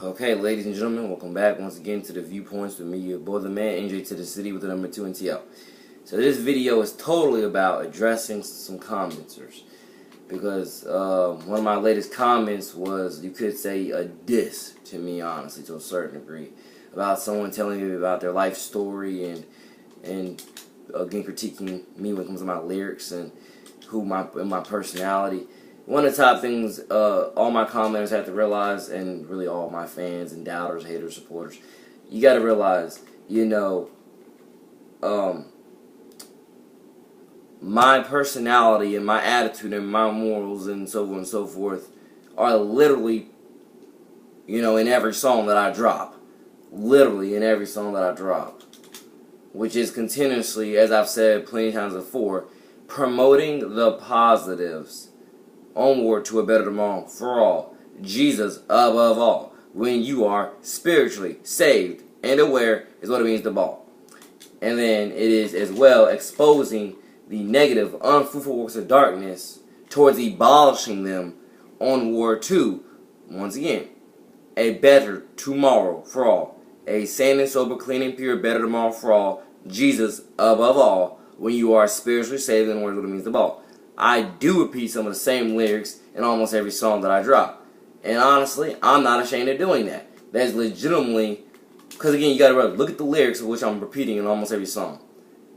Okay, ladies and gentlemen, welcome back once again to the Viewpoints with me, your boy the man, NJ to the city with the number 2 NTL. So this video is totally about addressing some commenters. Because one of my latest comments was, you could say, a diss to me, honestly, to a certain degree. About someone telling me about their life story and again critiquing me when it comes to my lyrics and my personality. One of the top things all my commenters have to realize, and really all my fans and doubters, haters, supporters, you got to realize, my personality and my attitude and my morals and so on and so forth are literally, in every song that I drop. Literally in every song that I drop. Which is continuously, as I've said plenty of times before, promoting the positives. Onward to a better tomorrow for all. Jesus above all. When you are spiritually saved and aware is what it means to ball. And then it is as well exposing the negative, unfruitful works of darkness towards abolishing them onward to, once again, a better tomorrow for all. A sane and sober, clean and pure, better tomorrow for all. Jesus above all. When you are spiritually saved and aware is what it means to ball. I do repeat some of the same lyrics in almost every song that I drop. And honestly, I'm not ashamed of doing that. That's legitimately, because again, you gotta look at the lyrics of which I'm repeating in almost every song.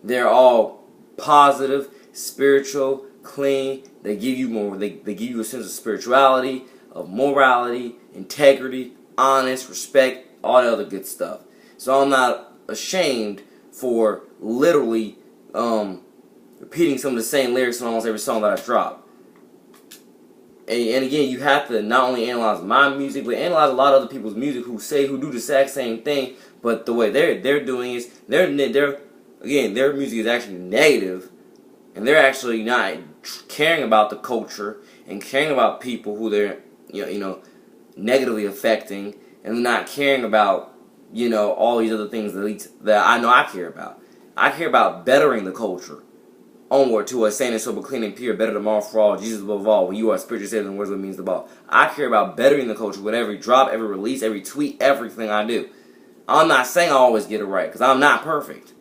They're all positive, spiritual, clean. They give you more, they give you a sense of spirituality, of morality, integrity, honest, respect, all that other good stuff. So I'm not ashamed for literally, repeating some of the same lyrics in almost every song that I drop. And again, you have to not only analyze my music, but analyze a lot of other people's music who do the exact same thing, but the way they're doing is their music is actually negative, and they're actually not caring about the culture and caring about people who they're negatively affecting, and not caring about all these other things that I know I care about. I care about bettering the culture. Onward to a sane and sober, clean and pure, better tomorrow for all, Jesus above all, when you are spiritually saved and words what it means to ball. I care about bettering the culture with every drop, every release, every tweet, everything I do. I'm not saying I always get it right, because I'm not perfect.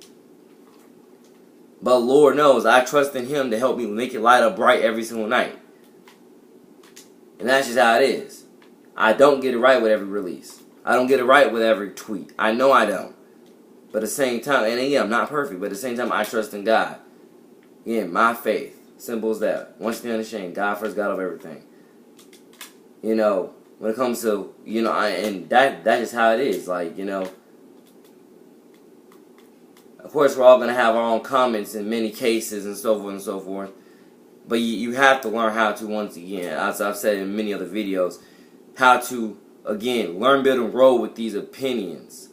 But Lord knows, I trust in Him to help me make it light up bright every single night. And that's just how it is. I don't get it right with every release. I don't get it right with every tweet. I know I don't. But at the same time, and again, I'm not perfect, but at the same time, I trust in God. Again, my faith. Simple as that. Once you're unashamed, God first, God of everything. When it comes to, and that's just how it is. Like, of course, we're all going to have our own comments in many cases and so forth and so forth. But you have to learn how to, once again, as I've said in many other videos, how to, again, learn, build, and grow with these opinions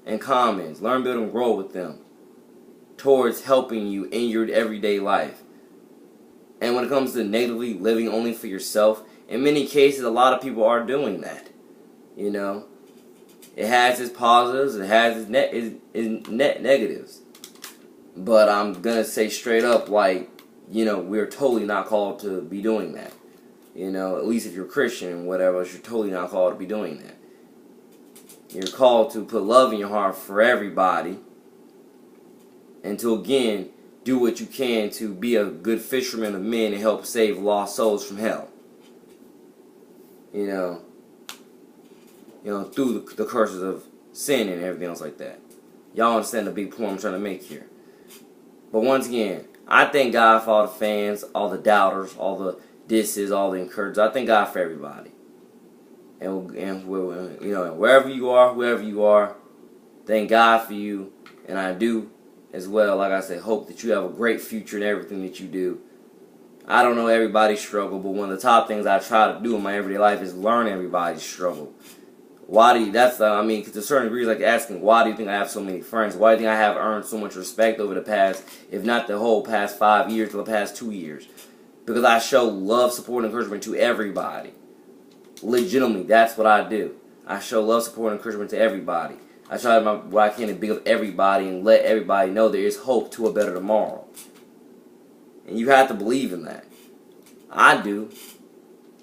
and comments. Learn, build, and grow with them towards helping you in your everyday life. And when it comes to negatively living only for yourself, in many cases, a lot of people are doing that. It has its positives, it has its negatives. But I'm going to say straight up, we're totally not called to be doing that. At least if you're Christian and whatever, you're totally not called to be doing that. You're called to put love in your heart for everybody. And to, again, do what you can to be a good fisherman of men and help save lost souls from hell. Through the curses of sin and everything else like that. Y'all understand the big point I'm trying to make here. But once again, I thank God for all the fans, all the doubters, all the disses, all the encouragers. I thank God for everybody. And wherever you are, whoever you are, thank God for you. And I do as well, like I said, hope that you have a great future in everything that you do. I don't know everybody's struggle, but one of the top things I try to do in my everyday life is learn everybody's struggle. Why do you, because to a certain degree, it's like asking, why do you think I have so many friends? Why do you think I have earned so much respect over the past, if not the whole past 5 years, to the past 2 years? Because I show love, support, and encouragement to everybody. Legitimately, that's what I do. I show love, support, and encouragement to everybody. I try what I can to build everybody and let everybody know there is hope to a better tomorrow. And you have to believe in that. I do.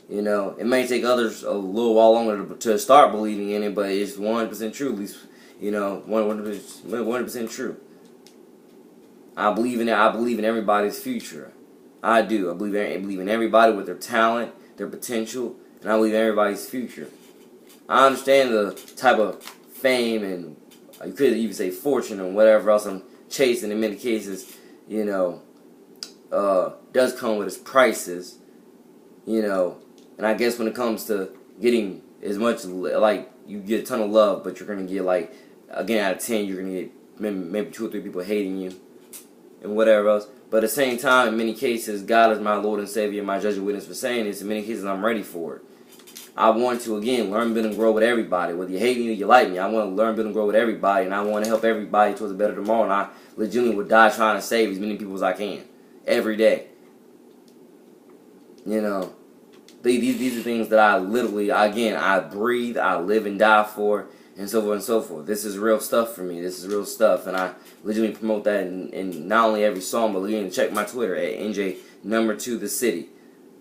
You know, it may take others a little while longer to start believing in it, but it's 100% true. At least, you know, 100% true. I believe in it. I believe in everybody's future. I do. I believe in everybody with their talent, their potential, and I believe in everybody's future. I understand the type of fame and you could even say fortune and whatever else I'm chasing. In many cases, you know, does come with its prices. You know, and I guess when it comes to getting as much, like, you get a ton of love, but you're going to get, like, again, out of 10, you're going to get maybe 2 or 3 people hating you and whatever else. But at the same time, in many cases, God is my Lord and Savior, my judge and witness for saying this. In many cases, I'm ready for it. I want to, again, learn, build, and grow with everybody. Whether you hate me or you like me, I want to learn, build, and grow with everybody, and I want to help everybody towards a better tomorrow. And I legitimately would die trying to save as many people as I can every day. You know, these are things that I literally, again, I breathe, I live and die for, and so forth and so forth. This is real stuff for me. This is real stuff, and I legitimately promote that in not only every song, but again, check my Twitter at NJ2TheCity.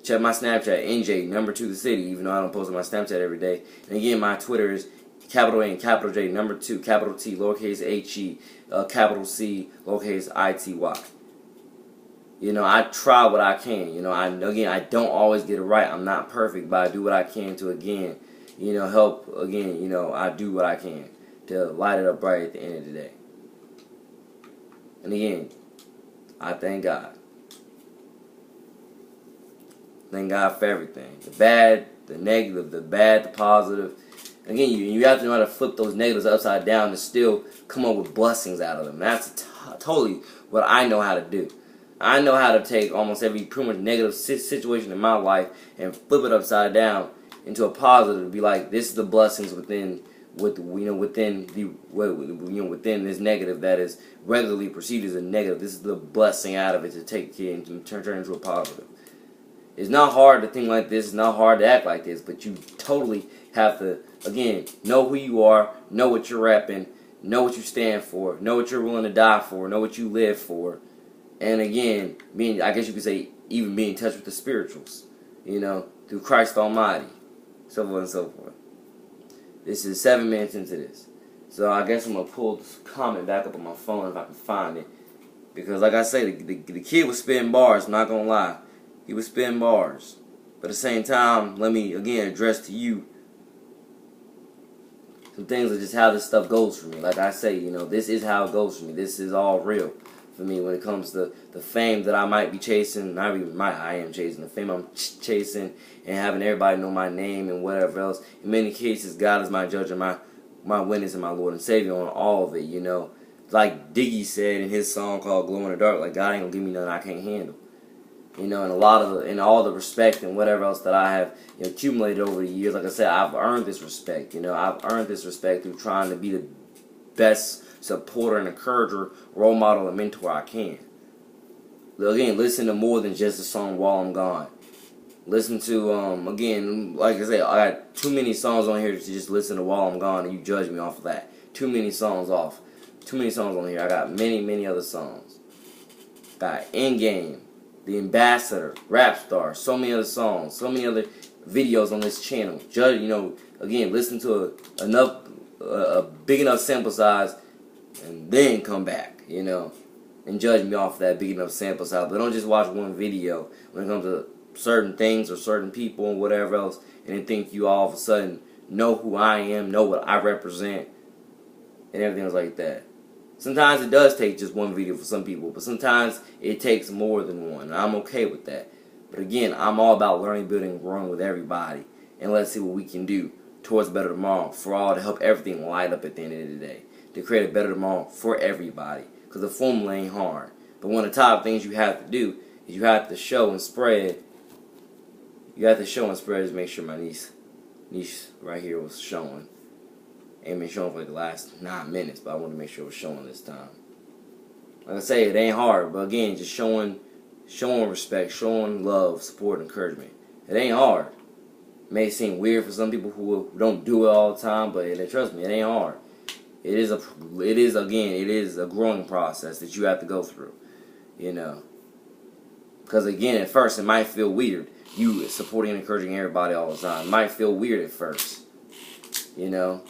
Check my Snapchat, NJ2TheCity, even though I don't post on my Snapchat every day. And again, my Twitter is capital A and capital J, number 2, capital T, lowercase H-E, capital C, lowercase I-T-Y. You know, I try what I can. You know, I don't always get it right. I'm not perfect, but I do what I can to, again, you know, help. Again, you know, I do what I can to light it up bright at the end of the day. And again, I thank God. Thank God for everything. The bad, the negative, the bad, the positive. Again, you have to know how to flip those negatives upside down to still come up with blessings out of them. That's totally what I know how to do. I know how to take almost every pretty much negative situation in my life and flip it upside down into a positive. Be like, this is the blessings within this negative that is regularly perceived as a negative. This is the blessing out of it to take it and turn into a positive. It's not hard to think like this. It's not hard to act like this, but you totally have to, again, know who you are, know what you're repping, know what you stand for, know what you're willing to die for, know what you live for. And again, I guess you could say, even be in touch with the spirituals, you know, through Christ Almighty, so forth and so forth. This is 7 minutes into this. So I guess I'm going to pull this comment back up on my phone if I can find it. Because like I say, the kid was spitting bars, I'm not going to lie. He was spitting bars. But at the same time, let me, again, address to you some things of just how this stuff goes for me. Like I say, you know, this is how it goes for me. This is all real for me when it comes to the fame that I might be chasing. I am chasing the fame I'm chasing and having everybody know my name and whatever else. In many cases, God is my judge and my witness and my Lord and Savior on all of it, you know. Like Diggy said in his song called Glow in the Dark, like, God ain't gonna give me nothing I can't handle. You know, and all the respect and whatever else that I have, you know, accumulated over the years. Like I said, I've earned this respect. You know, I've earned this respect through trying to be the best supporter and encourager, role model, and mentor I can. Again, listen to more than just the song While I'm Gone. Listen to, again, like I said, I got too many songs on here to just listen to While I'm Gone and you judge me off of that. Too many songs on here. I got many other songs. Got Endgame, The Ambassador, Rap Star, so many other songs, so many other videos on this channel. Judge, you know, again, listen to a big enough sample size and then come back, you know, and judge me off of that big enough sample size. But don't just watch one video when it comes to certain things or certain people and whatever else and then think you all of a sudden know who I am, know what I represent, and everything else like that. Sometimes it does take just one video for some people, but sometimes it takes more than one, and I'm okay with that. But again, I'm all about learning, building, and growing with everybody, and let's see what we can do towards a better tomorrow for all to help everything light up at the end of the day, to create a better tomorrow for everybody, because the formula ain't hard. But one of the top things you have to do is you have to show and spread. You have to show and spread. Just make sure my niece right here was showing. Ain't been showing for like the last 9 minutes, but I want to make sure it was showing this time. Like I say, it ain't hard, but again, just showing respect, showing love, support, and encouragement. It ain't hard. It may seem weird for some people who don't do it all the time, but trust me, it ain't hard. It is a growing process that you have to go through, you know. Because again, at first it might feel weird. you supporting and encouraging everybody all the time. It might feel weird at first, you know.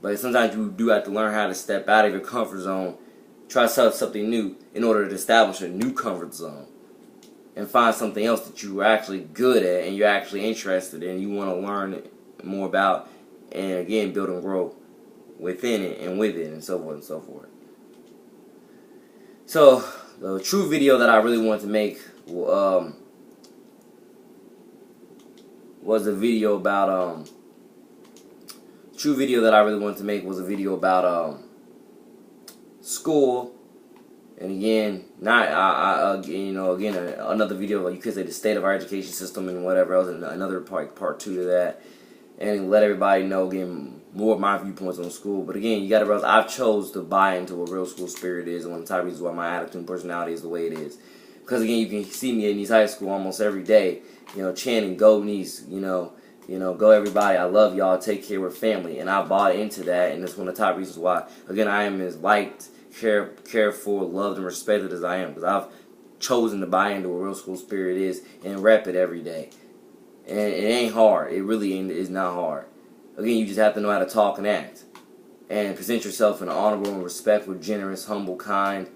But sometimes you do have to learn how to step out of your comfort zone, try something new in order to establish a new comfort zone. And find something else that you're actually good at and you're actually interested in, you want to learn more about, and again, build and grow within it and with it, and so forth and so forth. So, the true video that I really wanted to make was a video about, true video that I really wanted to make was a video about, school. And again, again, another video, you could say the state of our education system and whatever else, and another part 2 to that, and let everybody know, again, more of my viewpoints on school. But again, you got to realize I've chose to buy into what real school spirit is, and one of the top reasons why my attitude and personality is the way it is. Because again, you can see me in Nice High School almost every day, chanting, "Go Nice," go everybody, I love y'all, take care, we're family. And I bought into that, and that's one of the top reasons why, again, I am as liked, cared for, loved, and respected as I am, because I've chosen to buy into what real school spirit is and rep it every day. And it ain't hard. It really is not hard. Again, you just have to know how to talk and act, and present yourself in an honorable and respectful, generous, humble, kind,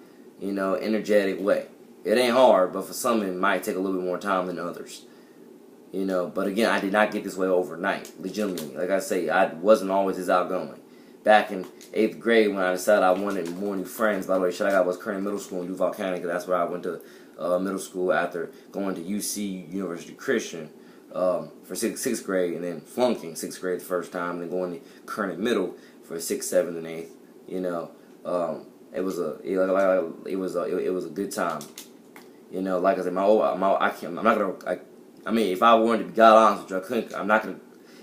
energetic way. It ain't hard, but for some it might take a little bit more time than others. But again, I did not get this way overnight. Legitimately, like I say, I wasn't always as outgoing. Back in 8th grade, when I decided I wanted more new friends, by the way, shout out, I was currently in middle school in Duval County, because that's where I went to middle school after going to UC, University Christian, for sixth grade, and then flunking 6th grade the first time, and then going to Kernet Middle for 6th, 7th, and 8th. It was a good time. Like I said, if I wanted to be God honest with you,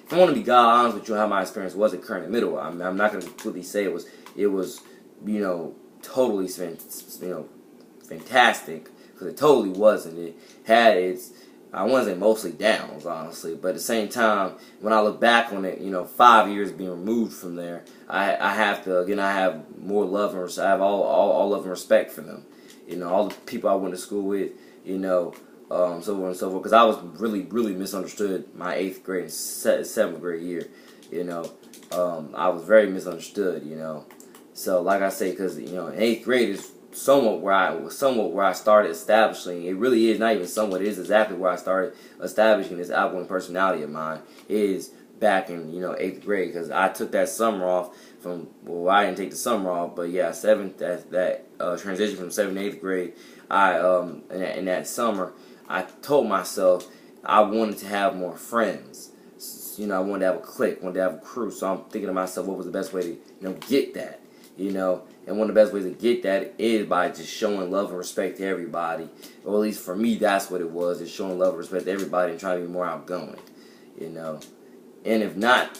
if I want to be God honest with you, how my experience was at Kernet Middle, I'm not gonna completely say it was totally fantastic, because it totally wasn't. It had its, I wouldn't say mostly downs, honestly, but at the same time, when I look back on it, 5 years being removed from there, I have more love and respect. I have all love and respect for them. All the people I went to school with, so on and so forth, because I was really misunderstood my 8th grade and 7th grade year. I was very misunderstood. So like I say, because 8th grade is somewhat where I started establishing. It really is not even somewhat. It is exactly where I started establishing this outgoing personality of mine. Is back in 8th grade, because I took that summer off from, well, I didn't take the summer off, but yeah, that transition from 7th to 8th grade. In that summer, I told myself I wanted to have more friends. I wanted to have a clique, wanted to have a crew. So I'm thinking to myself, what was the best way to get that? And one of the best ways to get that is by just showing love and respect to everybody. Or at least for me, that's what it was, is showing love and respect to everybody and trying to be more outgoing. And if not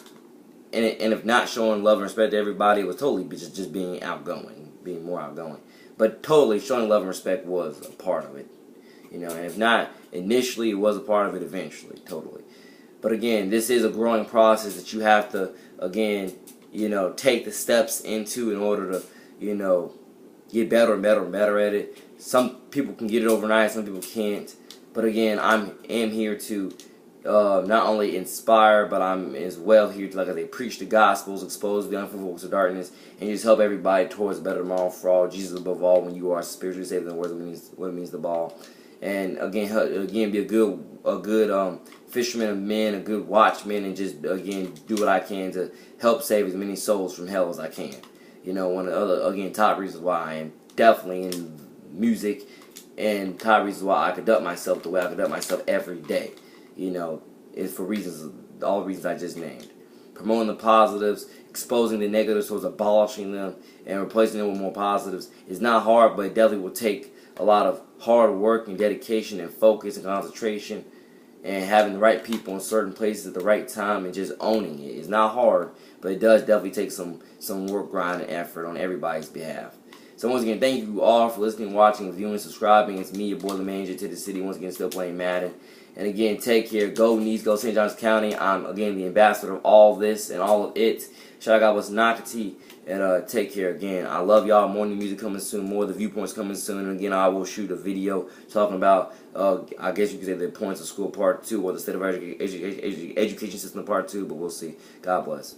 showing love and respect to everybody, it was totally just being outgoing, being more outgoing. But totally showing love and respect was a part of it. And if not initially, it was a part of it eventually, totally. But again, this is a growing process that you have to, again, take the steps into in order to, get better and better and better at it. Some people can get it overnight, some people can't. But again, I am here to not only inspire, but I'm as well here to, like I say, preach the gospels, expose the unfruitful works of darkness, and just help everybody towards a better tomorrow for all. Jesus above all, when you are spiritually saved, in the words what it means to ball. And again, be a good fisherman of men, a good watchman, and just again do what I can to help save as many souls from hell as I can. One of the other top reasons why I am definitely in music, and top reasons why I conduct myself the way I conduct myself every day. Is for all the reasons I just named. Promoting the positives, exposing the negatives towards abolishing them, and replacing them with more positives is not hard, but it definitely will take a lot of hard work and dedication and focus and concentration, and having the right people in certain places at the right time and just owning it. It's not hard, but it does definitely take some work, grind, and effort on everybody's behalf. So once again, thank you all for listening, watching, viewing, subscribing. It's me, your boy, the manager to the city. Once again, still playing Madden. And again, take care. Go Needs, go St. Johns County. I'm, again, the ambassador of all this and all of it. Shout out what's Nakati. And take care again. I love y'all. More new music coming soon. More of the viewpoints coming soon. And again, I will shoot a video talking about, I guess you could say the points of school part 2 or the state of our education system part 2. But we'll see. God bless.